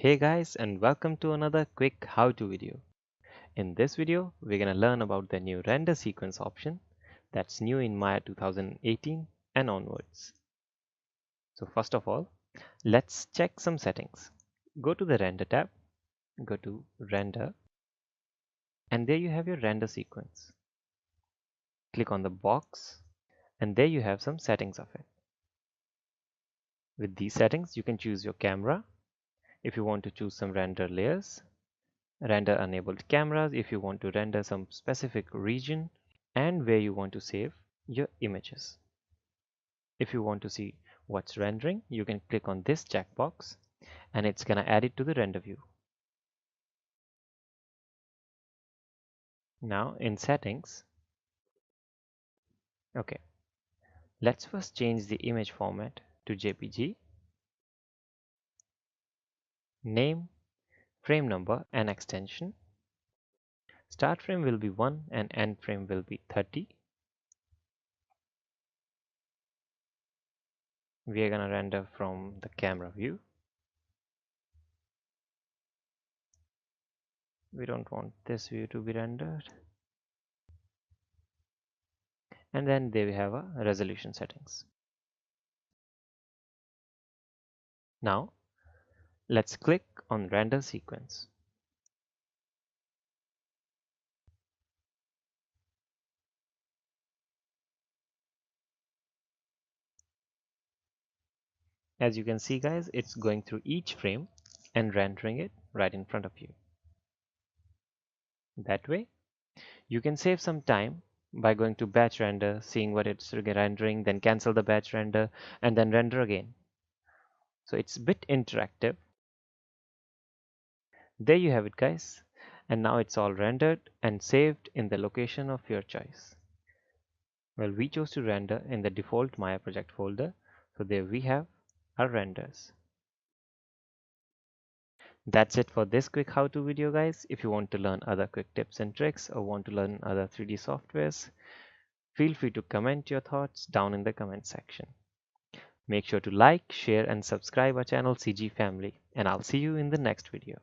Hey guys, and welcome to another quick how-to video. In this video, we're gonna learn about the new render sequence option that's new in Maya 2018 and onwards. So first of all, let's check some settings. Go to the render tab, go to render, and there you have your render sequence. Click on the box, and there you have some settings of it. With these settings, you can choose your camera if you want to choose some render layers, render enabled cameras if you want to render some specific region, and where you want to save your images. If you want to see what's rendering, you can click on this checkbox and it's gonna add it to the render view. Now in settings, okay, let's first change the image format to JPG, name, frame number and extension. Start frame will be 1 and end frame will be 30. We are gonna render from the camera view. We don't want this view to be rendered. And then there we have a resolution settings. Now let's click on render sequence. As you can see guys, it's going through each frame and rendering it right in front of you. That way you can save some time by going to batch render, seeing what it's rendering, then cancel the batch render and then render again. So it's a bit interactive. There you have it guys, and now it's all rendered and saved in the location of your choice. Well, we chose to render in the default Maya project folder, so there we have our renders. That's it for this quick how-to video guys. If you want to learn other quick tips and tricks or want to learn other 3D softwares, feel free to comment your thoughts down in the comment section. Make sure to like, share and subscribe our channel CGFamily, and I'll see you in the next video.